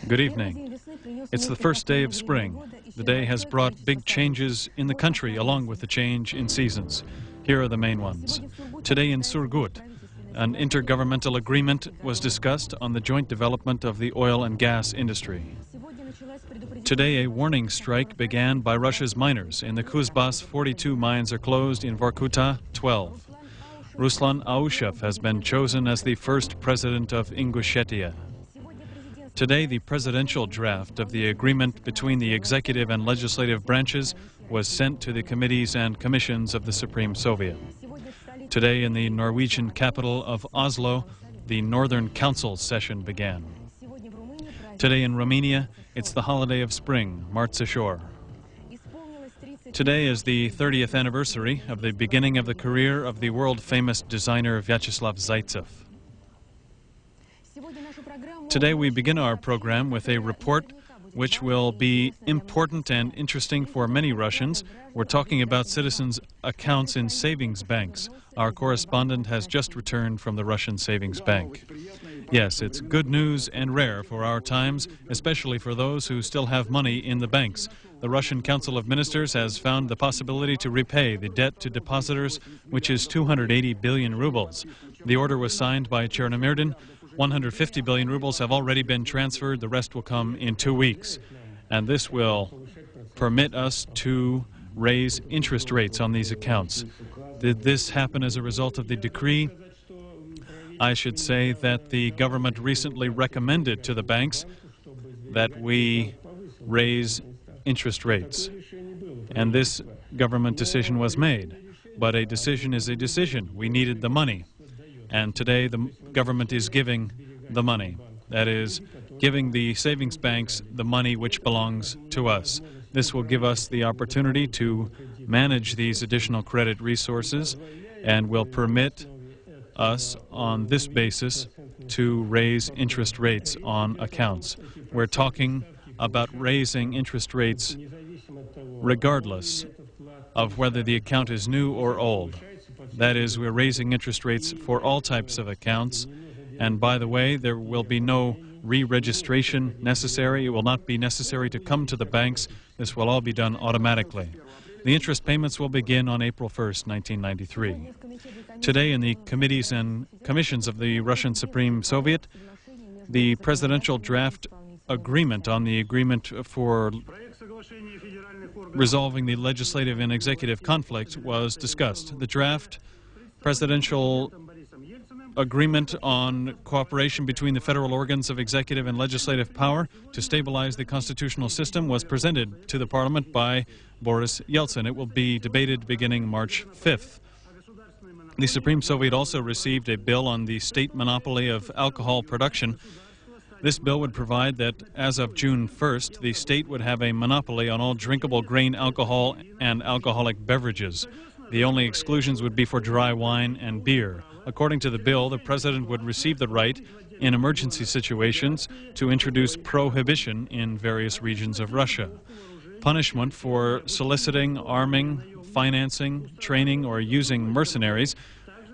Good evening. It's the first day of spring. The day has brought big changes in the country along with the change in seasons. Here are the main ones. Today in Surgut, an intergovernmental agreement was discussed on the joint development of the oil and gas industry. Today, a warning strike began by Russia's miners. In the Kuzbas, 42 mines are closed. In Vorkuta, 12. Ruslan Aushev has been chosen as the first president of Ingushetia. Today, the presidential draft of the agreement between the executive and legislative branches was sent to the committees and commissions of the Supreme Soviet. Today, in the Norwegian capital of Oslo, the Northern Council session began. Today in Romania, it's the holiday of spring, Martzișor. Today is the 30th anniversary of the beginning of the career of the world-famous designer Vyacheslav Zaitsev. Today we begin our program with a report which will be important and interesting for many Russians. We're talking about citizens' accounts in savings banks. Our correspondent has just returned from the Russian Savings Bank. Yes, it's good news and rare for our times, especially for those who still have money in the banks. The Russian Council of Ministers has found the possibility to repay the debt to depositors, which is 280 billion rubles. The order was signed by Chernomyrdin. 150 billion rubles have already been transferred. The rest will come in 2 weeks. And this will permit us to raise interest rates on these accounts. Did this happen as a result of the decree? I should say that the government recently recommended to the banks that we raise interest rates. And this government decision was made. But a decision is a decision. We needed the money. And today the government is giving the money. That is, giving the savings banks the money which belongs to us. This will give us the opportunity to manage these additional credit resources and will permit us on this basis to raise interest rates on accounts. We're talking about raising interest rates regardless of whether the account is new or old. That is, we're raising interest rates for all types of accounts. And by the way, there will be no re-registration necessary. It will not be necessary to come to the banks. This will all be done automatically. The interest payments will begin on April 1st, 1993. Today, in the committees and commissions of the Russian Supreme Soviet, the presidential draft agreement on the agreement for resolving the legislative and executive conflict was discussed. The draft presidential agreement on cooperation between the federal organs of executive and legislative power to stabilize the constitutional system was presented to the parliament by Boris Yeltsin. It will be debated beginning March 5th. The Supreme Soviet also received a bill on the state monopoly of alcohol production. This bill would provide that as of June 1st, the state would have a monopoly on all drinkable grain alcohol and alcoholic beverages. The only exclusions would be for dry wine and beer. According to the bill, the president would receive the right in emergency situations to introduce prohibition in various regions of Russia. Punishment for soliciting, arming, financing, training, or using mercenaries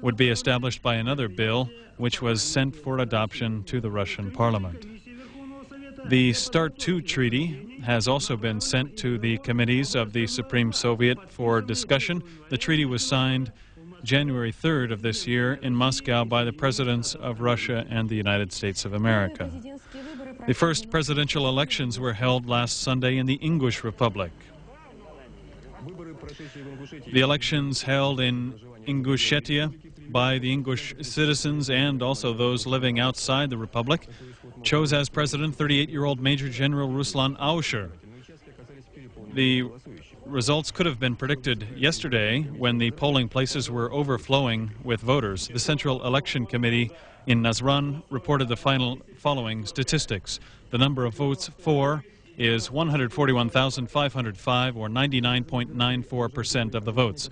would be established by another bill, which was sent for adoption to the Russian parliament. The START II treaty has also been sent to the committees of the Supreme Soviet for discussion. The treaty was signed January 3rd of this year in Moscow by the presidents of Russia and the United States of America. The first presidential elections were held last Sunday in the Ingush Republic. The elections held in Ingushetia by the Ingush citizens and also those living outside the republic chose as president 38-year-old Major General Ruslan Aushev. The results could have been predicted yesterday when the polling places were overflowing with voters. The Central Election Committee in Nazran reported the following statistics. The number of votes for is 141,505, or 99.94% of the votes.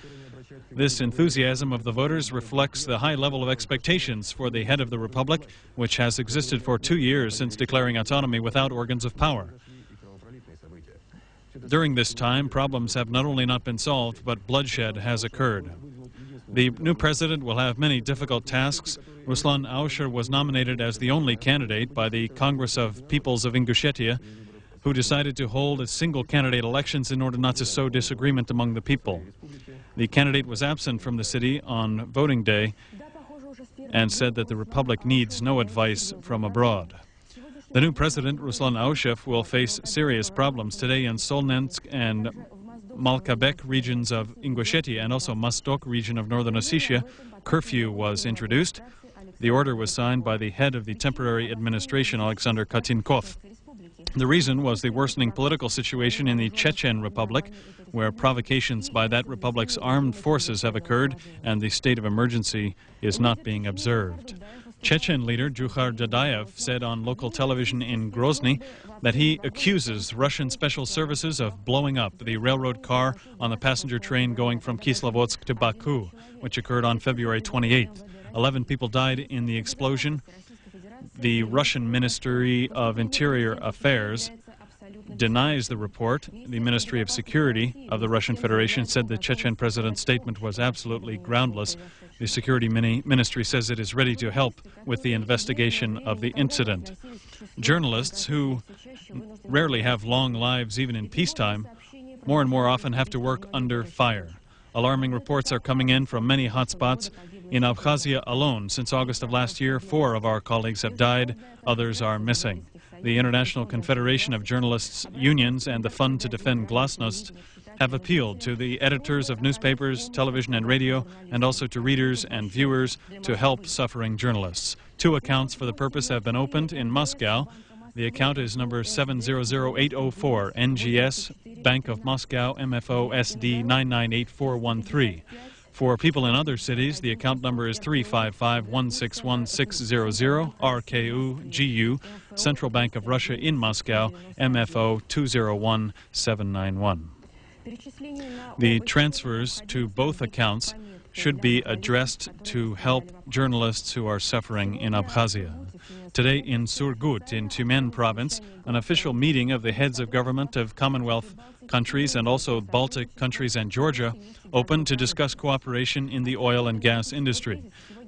This enthusiasm of the voters reflects the high level of expectations for the head of the republic, which has existed for 2 years since declaring autonomy without organs of power. During this time, problems have not only not been solved, but bloodshed has occurred. The new president will have many difficult tasks. Ruslan Ausher was nominated as the only candidate by the Congress of Peoples of Ingushetia, who decided to hold a single-candidate elections in order not to sow disagreement among the people. The candidate was absent from the city on voting day and said that the republic needs no advice from abroad. The new president, Ruslan Ausher, will face serious problems today in Solnensk and Malkabek regions of Ingushetia and also Mostok region of northern Ossetia. Curfew was introduced. The order was signed by the head of the temporary administration, Alexander Katinkov. The reason was the worsening political situation in the Chechen Republic, where provocations by that republic's armed forces have occurred and the state of emergency is not being observed. Chechen leader Jukhar Dadayev said on local television in Grozny that he accuses Russian special services of blowing up the railroad car on the passenger train going from Kislovodsk to Baku, which occurred on February 28th. 11 people died in the explosion. The Russian Ministry of Interior Affairs denies the report. The Ministry of Security of the Russian Federation said the Chechen president's statement was absolutely groundless. The Security Ministry says it is ready to help with the investigation of the incident. Journalists, who rarely have long lives even in peacetime, more and more often have to work under fire. Alarming reports are coming in from many hotspots. In Abkhazia alone, since August of last year, 4 of our colleagues have died, others are missing. The International Confederation of Journalists Unions and the Fund to Defend Glasnost have appealed to the editors of newspapers, television and radio, and also to readers and viewers to help suffering journalists. 2 accounts for the purpose have been opened in Moscow. The account is number 700804, NGS, Bank of Moscow, MFO SD 998413. For people in other cities, the account number is 355-161600, RKU GU, Central Bank of Russia in Moscow, MFO 201791. The transfers to both accounts should be addressed to help journalists who are suffering in Abkhazia. Today in Surgut, in Tyumen province, an official meeting of the heads of government of Commonwealth countries and also Baltic countries and Georgia opened to discuss cooperation in the oil and gas industry.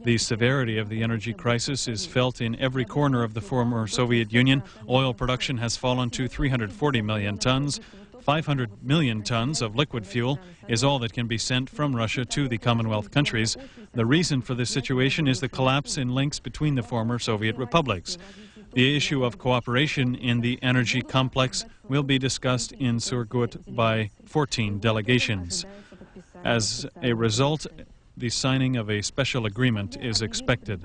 The severity of the energy crisis is felt in every corner of the former Soviet Union. Oil production has fallen to 340 million tons. 500 million tons of liquid fuel is all that can be sent from Russia to the Commonwealth countries. The reason for this situation is the collapse in links between the former Soviet republics. The issue of cooperation in the energy complex will be discussed in Surgut by 14 delegations. As a result, the signing of a special agreement is expected.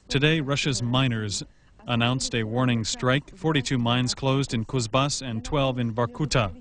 Today, Russia's miners announced a warning strike. 42 mines closed in Kuzbas and 12 in Vorkuta.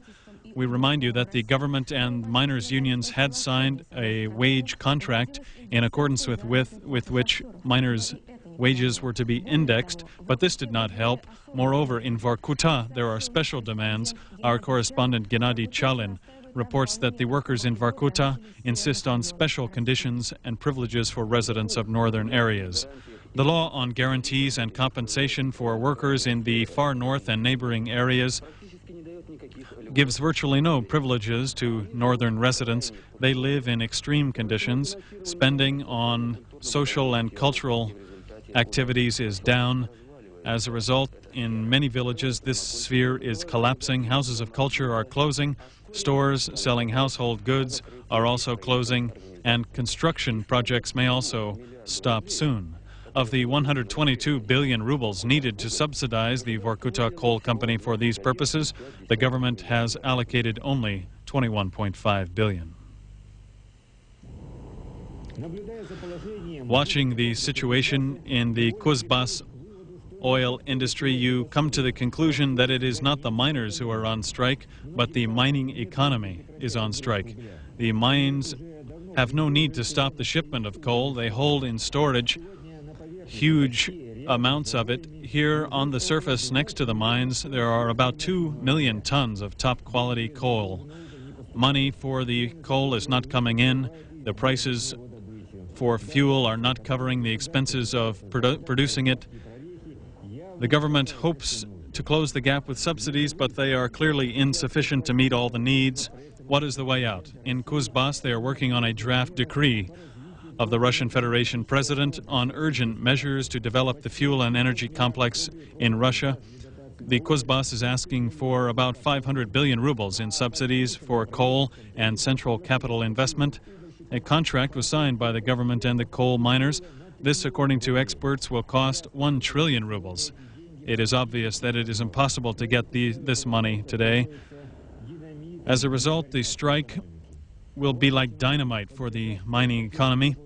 We remind you that the government and miners' unions had signed a wage contract in accordance with which miners' wages were to be indexed, but this did not help. Moreover, in Vorkuta, there are special demands. Our correspondent Gennady Chalin reports that the workers in Vorkuta insist on special conditions and privileges for residents of northern areas. The law on guarantees and compensation for workers in the far north and neighboring areas gives virtually no privileges to northern residents. They live in extreme conditions. Spending on social and cultural activities is down. As a result, in many villages, this sphere is collapsing. Houses of culture are closing. Stores selling household goods are also closing. And construction projects may also stop soon. Of the 122 billion rubles needed to subsidize the Vorkuta coal company for these purposes, the government has allocated only 21.5 billion. Watching the situation in the Kuzbas oil industry, you come to the conclusion that it is not the miners who are on strike, but the mining economy is on strike. The mines have no need to stop the shipment of coal. They hold in storage huge amounts of it. Here on the surface next to the mines, there are about 2 million tons of top-quality coal. Money for the coal is not coming in. The prices for fuel are not covering the expenses of producing it. The government hopes to close the gap with subsidies, but they are clearly insufficient to meet all the needs. What is the way out? In Kuzbas, they are working on a draft decree of the Russian Federation president on urgent measures to develop the fuel and energy complex in Russia. The Kuzbas is asking for about 500 billion rubles in subsidies for coal and central capital investment. A contract was signed by the government and the coal miners. This, according to experts, will cost 1 trillion rubles. It is obvious that it is impossible to get this money today. As a result, the strike will be like dynamite for the mining economy.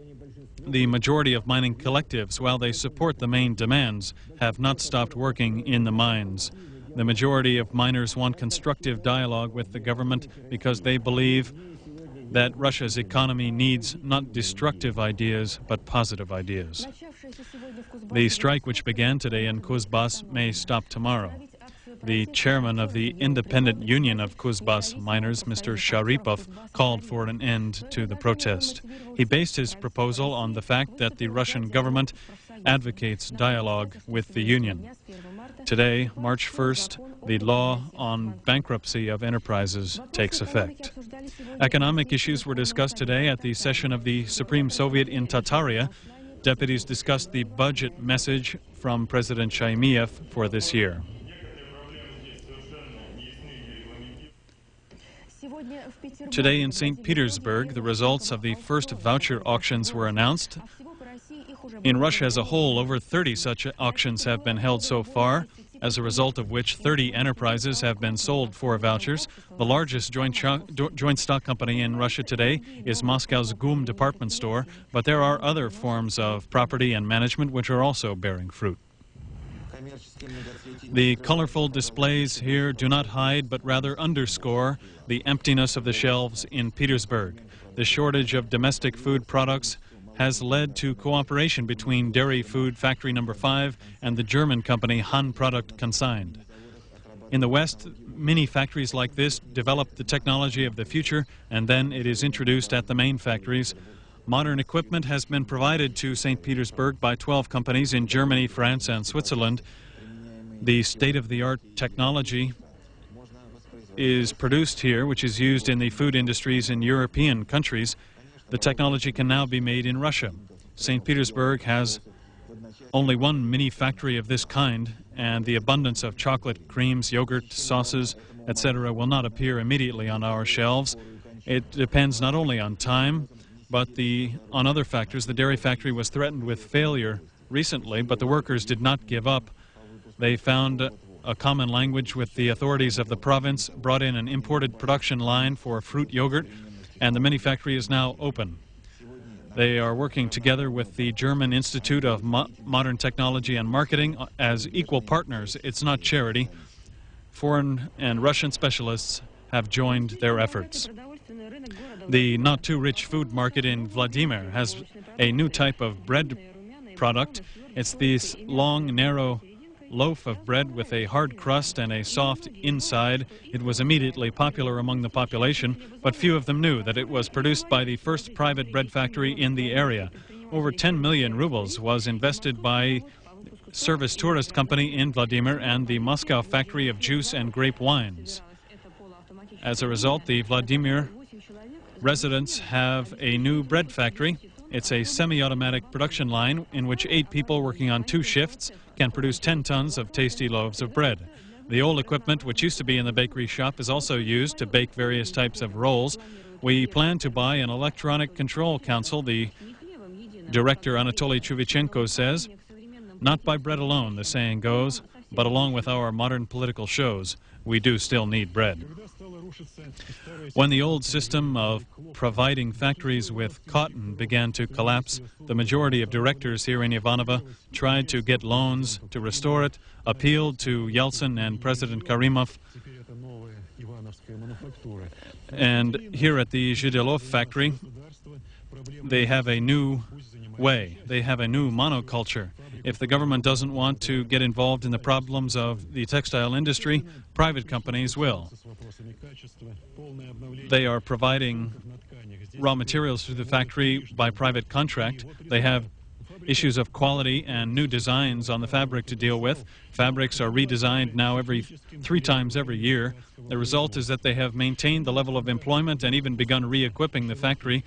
The majority of mining collectives, while they support the main demands, have not stopped working in the mines. The majority of miners want constructive dialogue with the government because they believe that Russia's economy needs not destructive ideas, but positive ideas. The strike, which began today in Kuzbas, may stop tomorrow. The chairman of the Independent Union of Kuzbas miners, Mr. Sharipov, called for an end to the protest. He based his proposal on the fact that the Russian government advocates dialogue with the union. Today, March 1st, the law on bankruptcy of enterprises takes effect. Economic issues were discussed today at the session of the Supreme Soviet in Tataria. Deputies discussed the budget message from President Shaimiev for this year. Today in St. Petersburg, the results of the first voucher auctions were announced. In Russia as a whole, over 30 such auctions have been held so far, as a result of which 30 enterprises have been sold for vouchers. The largest joint stock company in Russia today is Moscow's GUM department store, but there are other forms of property and management which are also bearing fruit. The colorful displays here do not hide, but rather underscore the emptiness of the shelves in Petersburg. The shortage of domestic food products has led to cooperation between Dairy Food Factory No. 5 and the German company Han Product Consigned. In the West, many factories like this develop the technology of the future, and then it is introduced at the main factories. Modern equipment has been provided to St. Petersburg by 12 companies in Germany, France, and Switzerland. The state-of-the-art technology is produced here, which is used in the food industries in European countries. The technology can now be made in Russia. St. Petersburg has only one mini factory of this kind, and the abundance of chocolate, creams, yogurt, sauces, etc. will not appear immediately on our shelves. It depends not only on time, but on other factors. The dairy factory was threatened with failure recently, but the workers did not give up. They found a common language with the authorities of the province, brought in an imported production line for fruit yogurt, and the mini factory is now open. They are working together with the German Institute of Modern Technology and Marketing as equal partners. It's not charity. Foreign and Russian specialists have joined their efforts. The not-too-rich food market in Vladimir has a new type of bread product. It's this long, narrow loaf of bread with a hard crust and a soft inside. It was immediately popular among the population, but few of them knew that it was produced by the first private bread factory in the area. Over 10 million rubles was invested by Service Tourist Company in Vladimir and the Moscow factory of juice and grape wines. As a result, the Vladimir residents have a new bread factory. It's a semi-automatic production line in which 8 people working on 2 shifts can produce 10 tons of tasty loaves of bread. The old equipment, which used to be in the bakery shop, is also used to bake various types of rolls. We plan to buy an electronic control console, the director Anatoly Chuvichenko says. Not by bread alone, the saying goes, but along with our modern political shows, we do still need bread. When the old system of providing factories with cotton began to collapse, the majority of directors here in Ivanovo tried to get loans to restore it, appealed to Yeltsin and President Karimov. And here at the Zhidilov factory, they have a new way. They have a new monoculture. If the government doesn't want to get involved in the problems of the textile industry, private companies will. They are providing raw materials to the factory by private contract. They have issues of quality and new designs on the fabric to deal with. Fabrics are redesigned now three times every year. The result is that they have maintained the level of employment and even begun re-equipping the factory.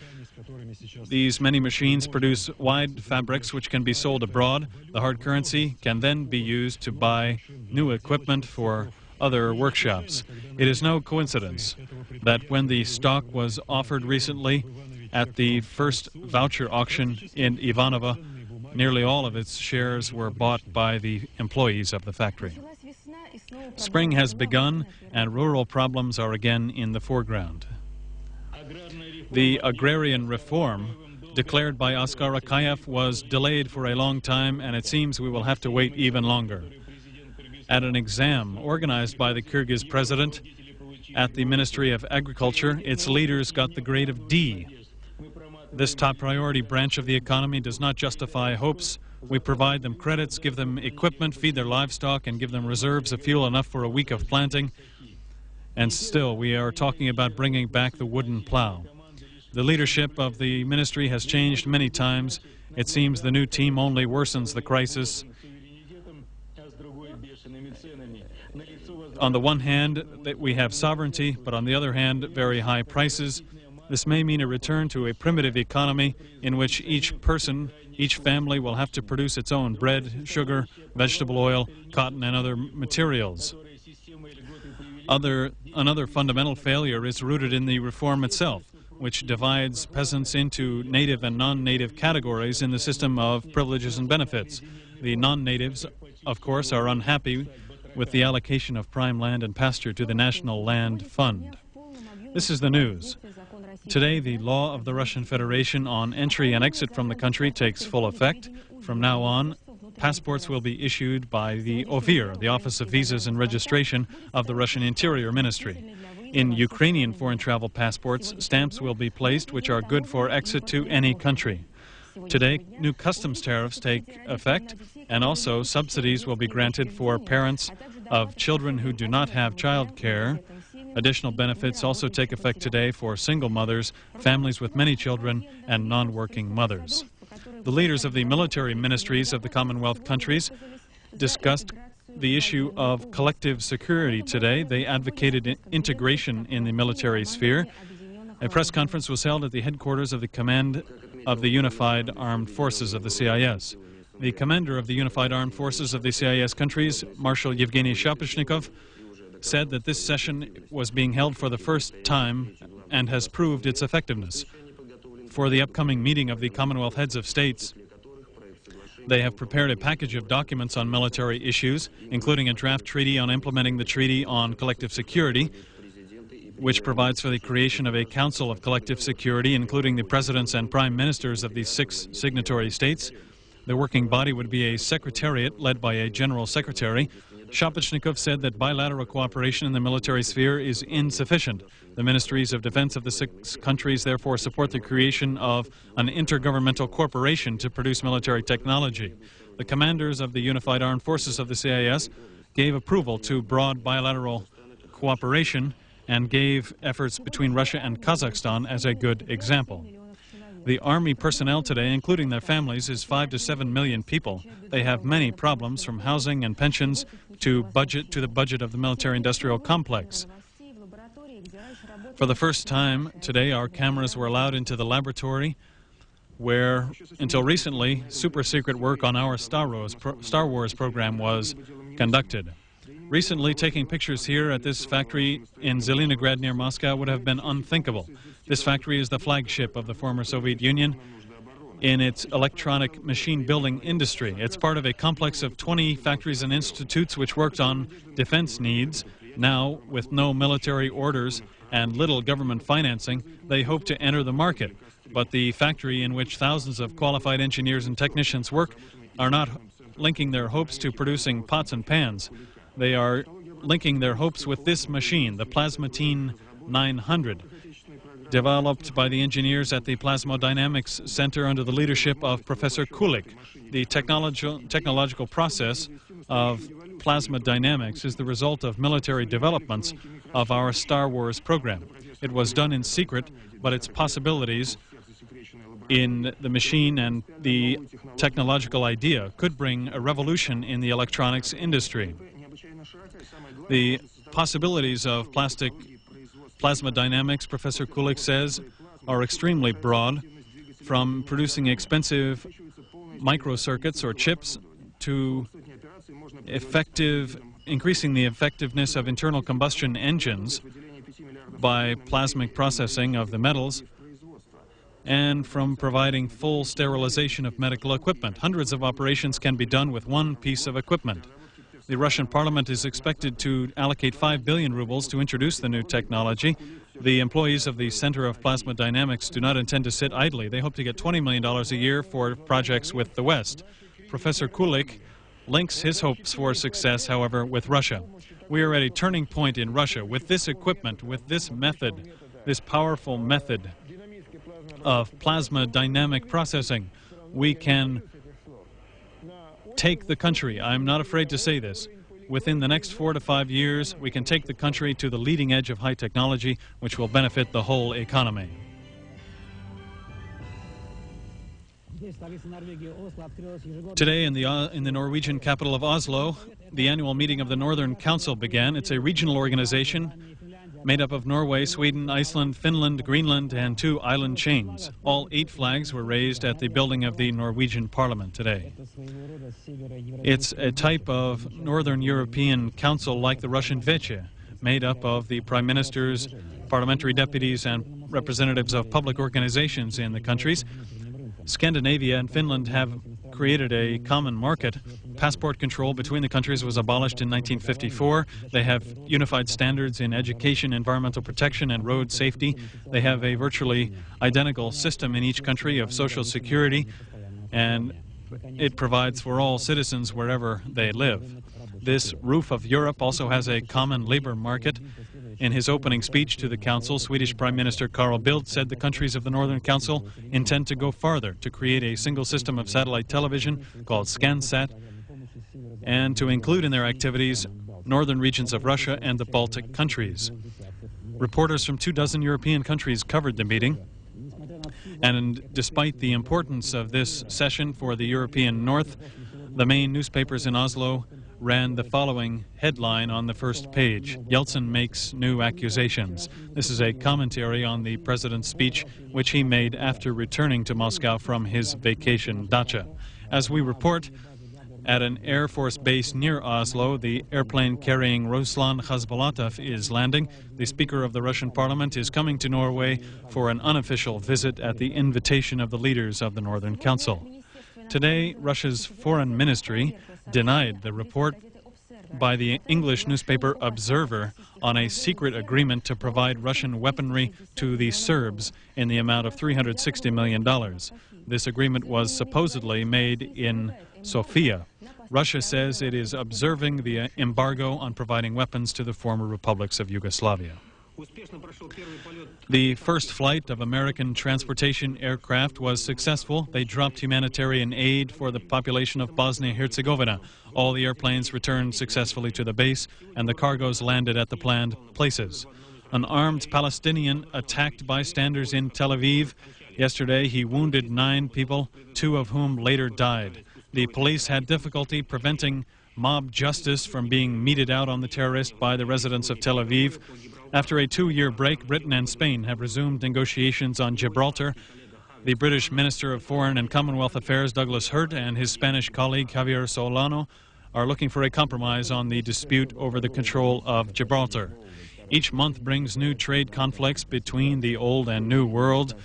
These many machines produce wide fabrics which can be sold abroad. The hard currency can then be used to buy new equipment for other workshops. It is no coincidence that when the stock was offered recently at the first voucher auction in Ivanovo, nearly all of its shares were bought by the employees of the factory. Spring has begun and rural problems are again in the foreground. The agrarian reform declared by Oskar Akayev was delayed for a long time, and it seems we will have to wait even longer. At an exam organized by the Kyrgyz president at the Ministry of Agriculture, its leaders got the grade of D. This top priority branch of the economy does not justify hopes. We provide them credits, give them equipment, feed their livestock, and give them reserves of fuel enough for a week of planting. And still, we are talking about bringing back the wooden plow. The leadership of the ministry has changed many times. It seems the new team only worsens the crisis. On the one hand, that we have sovereignty, but on the other hand, very high prices. This may mean a return to a primitive economy in which each person, each family will have to produce its own bread, sugar, vegetable oil, cotton, and other materials. Another fundamental failure is rooted in the reform itself, which divides peasants into native and non-native categories in the system of privileges and benefits. The non-natives, of course, are unhappy with the allocation of prime land and pasture to the National Land Fund. This is the news. Today, the law of the Russian Federation on entry and exit from the country takes full effect. From now on, passports will be issued by the OVIR, the Office of Visas and Registration of the Russian Interior Ministry. In Ukrainian foreign travel passports, stamps will be placed which are good for exit to any country. Today, new customs tariffs take effect, and also subsidies will be granted for parents of children who do not have child care. Additional benefits also take effect today for single mothers, families with many children, and non-working mothers. The leaders of the military ministries of the Commonwealth countries discussed the issue of collective security today. They advocated integration in the military sphere. A press conference was held at the headquarters of the Command of the Unified Armed Forces of the CIS. The commander of the Unified Armed Forces of the CIS countries, Marshal Yevgeny Shapashnikov, said that this session was being held for the first time and has proved its effectiveness. For the upcoming meeting of the Commonwealth heads of states, they have prepared a package of documents on military issues, including a draft treaty on implementing the Treaty on Collective Security, which provides for the creation of a Council of Collective Security, including the presidents and prime ministers of the 6 signatory states. The working body would be a secretariat led by a general secretary. Shapashnikov said that bilateral cooperation in the military sphere is insufficient. The ministries of defense of the 6 countries therefore support the creation of an intergovernmental corporation to produce military technology. The commanders of the Unified Armed Forces of the CIS gave approval to broad bilateral cooperation and gave efforts between Russia and Kazakhstan as a good example. The army personnel today, including their families, is 5 to 7 million people. They have many problems, from housing and pensions to the budget of the military-industrial complex. For the first time today, our cameras were allowed into the laboratory where, until recently, super-secret work on our Star Wars program was conducted. Recently, taking pictures here at this factory in Zelenograd near Moscow would have been unthinkable. This factory is the flagship of the former Soviet Union in its electronic machine building industry. It's part of a complex of 20 factories and institutes which worked on defense needs. Now, with no military orders and little government financing, they hope to enter the market. But the factory in which thousands of qualified engineers and technicians work are not linking their hopes to producing pots and pans. They are linking their hopes with this machine, the Plasmatine 900, developed by the engineers at the Plasmodynamics Center under the leadership of Professor Kulik. The technological process of plasma dynamics is the result of military developments of our Star Wars program. It was done in secret, but its possibilities in the machine and the technological idea could bring a revolution in the electronics industry. The possibilities of plasma dynamics, Professor Kulik says, are extremely broad, from producing expensive microcircuits or chips to increasing the effectiveness of internal combustion engines by plasmic processing of the metals, and from providing full sterilization of medical equipment. Hundreds of operations can be done with one piece of equipment. The Russian parliament is expected to allocate 5 billion rubles to introduce the new technology. The employees of the Center of Plasma Dynamics do not intend to sit idly. They hope to get $20 million a year for projects with the West. Professor Kulik links his hopes for success, however, with Russia. We are at a turning point in Russia. With this equipment, with this method, this powerful method of plasma dynamic processing, we can take the country, I'm not afraid to say this, within the next 4 to 5 years, we can take the country to the leading edge of high technology, which will benefit the whole economy. Today in the Norwegian capital of Oslo, the annual meeting of the Northern Council began. It's a regional organization made up of Norway, Sweden, Iceland, Finland, Greenland, and 2 island chains. All 8 flags were raised at the building of the Norwegian Parliament today. It's a type of Northern European council like the Russian Veche, made up of the prime ministers, parliamentary deputies, and representatives of public organizations in the countries. Scandinavia and Finland have created a common market. Passport control between the countries was abolished in 1954. They have unified standards in education, environmental protection, and road safety. They have a virtually identical system in each country of social security, and it provides for all citizens wherever they live. This roof of Europe also has a common labor market. In his opening speech to the Council, Swedish Prime Minister Carl Bildt said the countries of the Northern Council intend to go farther to create a single system of satellite television called Scansat, and to include in their activities northern regions of Russia and the Baltic countries. Reporters from 24 European countries covered the meeting, and despite the importance of this session for the European North, the main newspapers in Oslo ran the following headline on the first page: Yeltsin makes new accusations. This is a commentary on the president's speech, which he made after returning to Moscow from his vacation dacha. As we report, at an Air Force base near Oslo, the airplane carrying Ruslan Khasbolatov is landing. The Speaker of the Russian Parliament is coming to Norway for an unofficial visit at the invitation of the leaders of the Northern Council. Today, Russia's Foreign Ministry denied the report by the English newspaper Observer on a secret agreement to provide Russian weaponry to the Serbs in the amount of $360 million. This agreement was supposedly made in Sofia. Russia says it is observing the embargo on providing weapons to the former republics of Yugoslavia. The first flight of American transportation aircraft was successful. They dropped humanitarian aid for the population of Bosnia-Herzegovina. All the airplanes returned successfully to the base, and the cargoes landed at the planned places. An armed Palestinian attacked bystanders in Tel Aviv. Yesterday, he wounded 9 people, 2 of whom later died. The police had difficulty preventing mob justice from being meted out on the terrorist by the residents of Tel Aviv. After a 2-year break, Britain and Spain have resumed negotiations on Gibraltar. The British Minister of Foreign and Commonwealth Affairs, Douglas Hurt, and his Spanish colleague, Javier Solano, are looking for a compromise on the dispute over the control of Gibraltar. Each month brings new trade conflicts between the old and new world.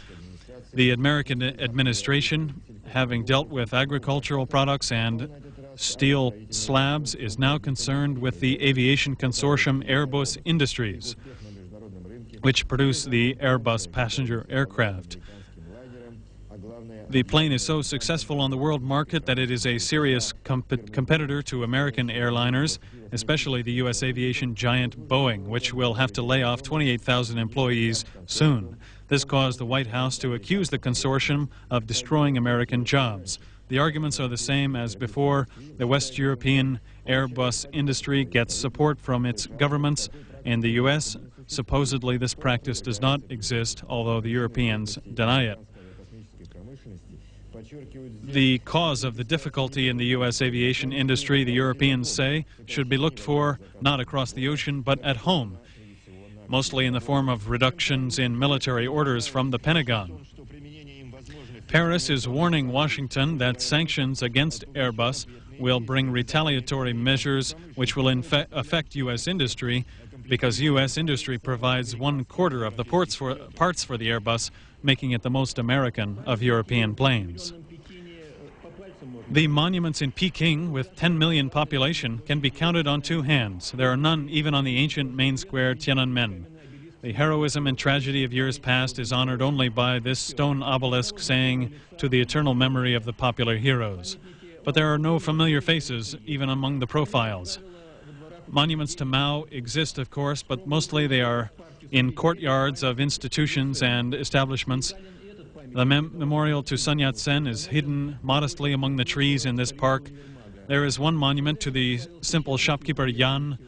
The American administration, having dealt with agricultural products and steel slabs, is now concerned with the aviation consortium Airbus Industries, which produce the Airbus passenger aircraft. The plane is so successful on the world market that it is a serious competitor to American airliners, especially the U.S. aviation giant Boeing, which will have to lay off 28,000 employees soon. This caused the White House to accuse the consortium of destroying American jobs. The arguments are the same as before. The West European Airbus industry gets support from its governments. In the U.S., supposedly this practice does not exist, although the Europeans deny it. the cause of the difficulty in the U.S. aviation industry, the Europeans say, should be looked for not across the ocean, but at home, mostly in the form of reductions in military orders from the Pentagon. Paris is warning Washington that sanctions against Airbus will bring retaliatory measures which will affect U.S. industry, because U.S. industry provides 1/4 of the parts for the Airbus, making it the most American of European planes. The monuments in Peking, with 10 million population, can be counted on 2 hands. There are none even on the ancient main square Tiananmen. The heroism and tragedy of years past is honored only by this stone obelisk saying, "To the eternal memory of the popular heroes." But there are no familiar faces, even among the profiles. Monuments to Mao exist, of course, but mostly they are in courtyards of institutions and establishments. The memorial to Sun Yat-sen is hidden modestly among the trees in this park. There is one monument to the simple shopkeeper Yan,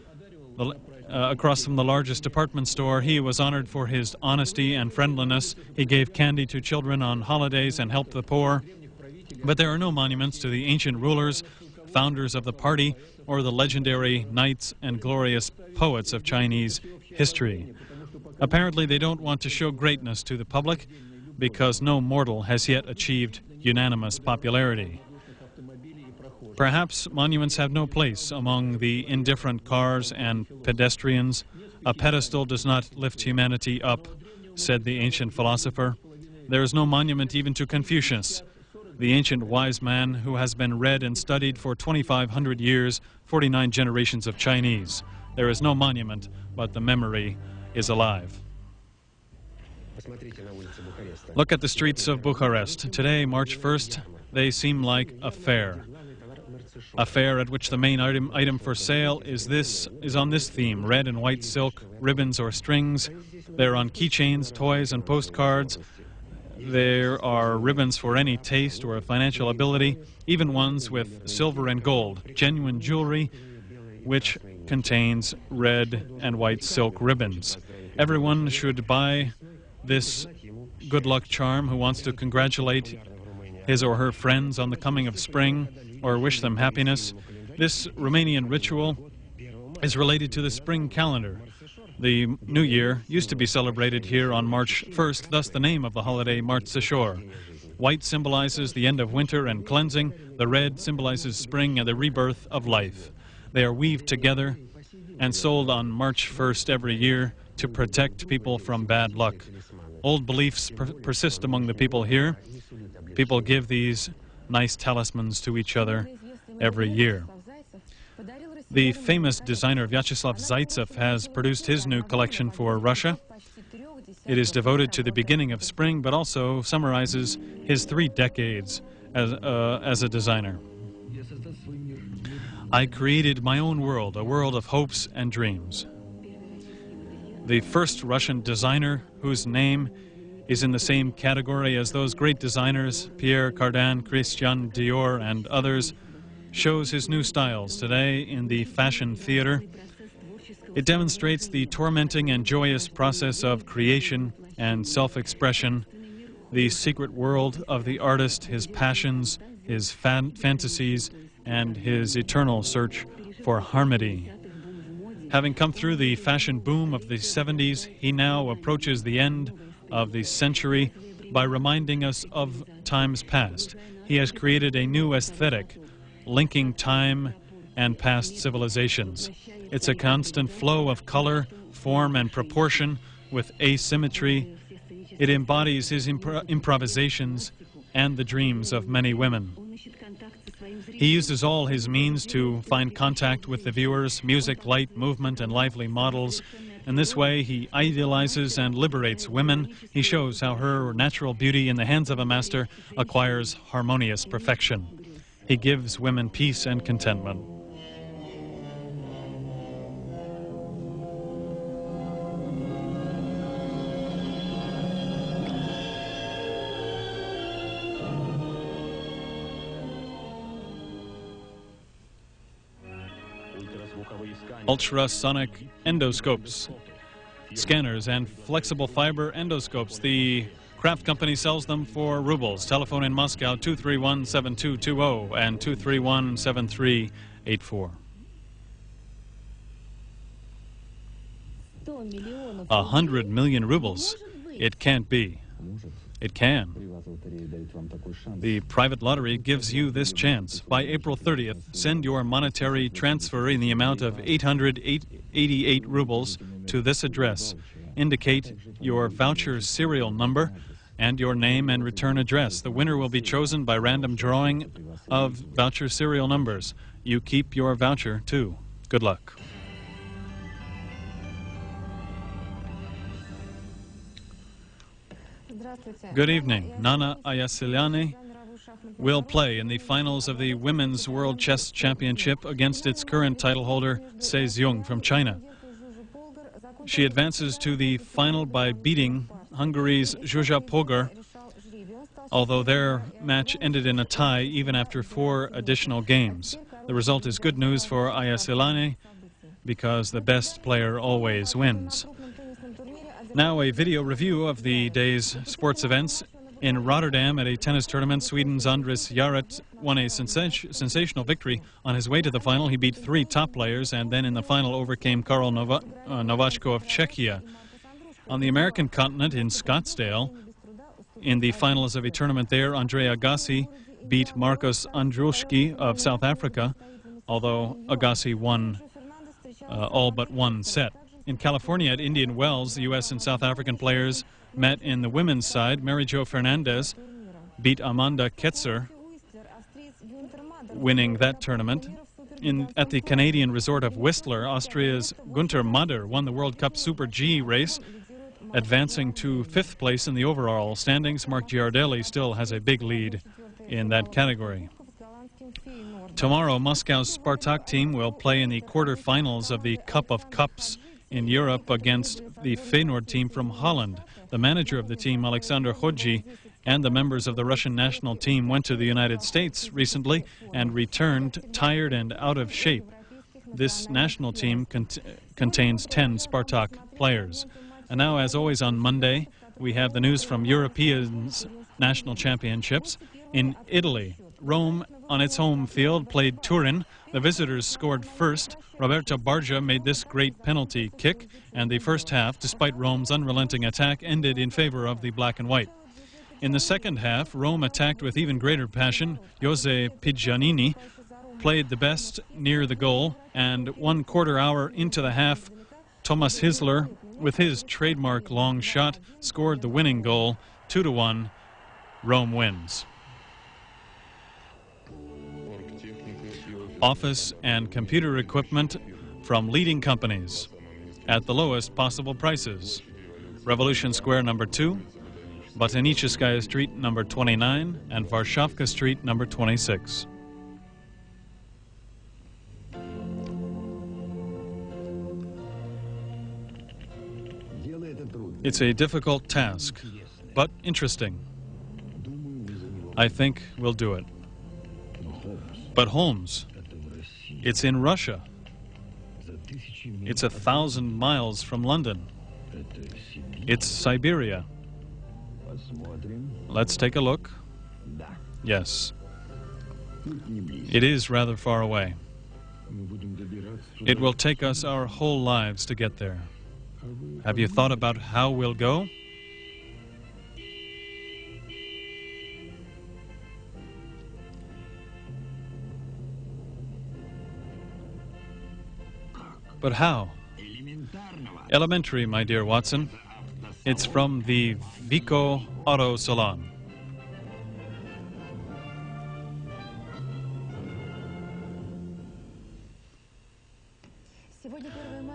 across from the largest department store. He was honored for his honesty and friendliness. He gave candy to children on holidays and helped the poor. But there are no monuments to the ancient rulers, founders of the party, or the legendary knights and glorious poets of Chinese history. Apparently, they don't want to show greatness to the public because no mortal has yet achieved unanimous popularity. Perhaps monuments have no place among the indifferent cars and pedestrians. A pedestal does not lift humanity up, said the ancient philosopher. There is no monument even to Confucius, the ancient wise man who has been read and studied for 2,500 years, 49 generations of Chinese. There is no monument, but the memory is alive. Look at the streets of Bucharest. Today, March 1st, they seem like a fair. A fair at which the main item for sale is on this theme: red and white silk, ribbons or strings. They're on keychains, toys, and postcards. There are ribbons for any taste or financial ability, even ones with silver and gold, genuine jewelry, which contains red and white silk ribbons. Everyone should buy this good luck charm who wants to congratulate his or her friends on the coming of spring or wish them happiness. This Romanian ritual is related to the spring calendar. The New Year used to be celebrated here on March 1st, thus the name of the holiday, Marțășor. White symbolizes the end of winter and cleansing. The red symbolizes spring and the rebirth of life. They are weaved together and sold on March 1st every year to protect people from bad luck. Old beliefs persist among the people here. People give these nice talismans to each other every year. The famous designer Vyacheslav Zaitsev has produced his new collection for Russia. It is devoted to the beginning of spring, but also summarizes his 3 decades as a designer. I created my own world, a world of hopes and dreams. The first Russian designer whose name is in the same category as those great designers, Pierre Cardin, Christian Dior, and others, shows his new styles today in the Fashion Theater. It demonstrates the tormenting and joyous process of creation and self-expression, the secret world of the artist, his passions, his fantasies, and his eternal search for harmony. Having come through the fashion boom of the 70s, he now approaches the end of the century by reminding us of times past. He has created a new aesthetic, linking time and past civilizations. It's a constant flow of color, form, and proportion with asymmetry. It embodies his improvisations and the dreams of many women. He uses all his means to find contact with the viewers: music, light, movement, and lively models. In this way, he idealizes and liberates women. He shows how her natural beauty in the hands of a master acquires harmonious perfection. He gives women peace and contentment. Ultrasonic endoscopes, scanners, and flexible fiber endoscopes. The Kraft Company sells them for rubles. Telephone in Moscow 231-7220 and 231-7384. 100 million rubles. It can't be. It can. The private lottery gives you this chance. By April 30th, send your monetary transfer in the amount of 888 rubles to this address. Indicate your voucher serial number and your name and return address. The winner will be chosen by random drawing of voucher serial numbers. You keep your voucher, too. Good luck. Good evening. Nana Ayasiliani will play in the finals of the Women's World Chess Championship against its current title holder, Se Xiong from China. She advances to the final by beating Hungary's Zsuzsa Polgar, although their match ended in a tie even after 4 additional games. The result is good news for Ayasiliani because the best player always wins. Now a video review of the day's sports events. In Rotterdam at a tennis tournament, Sweden's Andres Jarret won a sensational victory. On his way to the final, he beat 3 top players and then in the final overcame Karol Nováčko of Czechia. On the American continent in Scottsdale, in the finals of a tournament there, Andre Agassi beat Marcos Andruszki of South Africa, although Agassi won all but 1 set. In California at Indian Wells, the U.S. and South African players met in the women's side. Mary Jo Fernandez beat Amanda Ketzer, winning that tournament. At the Canadian resort of Whistler, Austria's Günther Madder won the World Cup Super G race, advancing to 5th place in the overall standings. Mark Giardelli still has a big lead in that category. Tomorrow, Moscow's Spartak team will play in the quarterfinals of the Cup of Cups in Europe against the Feyenoord team from Holland. The manager of the team, Alexander Hodji, and the members of the Russian national team went to the United States recently and returned tired and out of shape. This national team contains 10 Spartak players. And now, as always on Monday, we have the news from Europeans national championships. In Italy, Rome on its home field played Turin. The visitors scored first. Roberto Bargia made this great penalty kick, and the first half, despite Rome's unrelenting attack, ended in favor of the black and white. In the second half, Rome attacked with even greater passion. Jose Pigianini played the best near the goal, and 1/4 hour into the half, Thomas Hisler, with his trademark long shot, scored the winning goal. 2-1, Rome wins. Office and computer equipment from leading companies at the lowest possible prices. Revolution Square number 2, Botanicheskaya Street number 29, and Varshavka Street number 26. It's a difficult task, but interesting. I think we'll do it. But Holmes, it's in Russia. It's 1,000 miles from London. It's Siberia. Let's take a look. Yes. It is rather far away. It will take us our whole lives to get there. Have you thought about how we'll go? But how? Elementary, my dear Watson. It's from the Vico Auto Salon.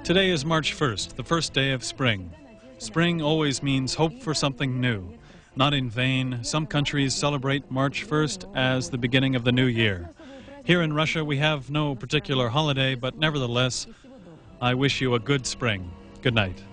Today is March 1st, the first day of spring. Spring always means hope for something new. Not in vain, some countries celebrate March 1st as the beginning of the new year. Here in Russia, we have no particular holiday, but nevertheless, I wish you a good spring. Good night.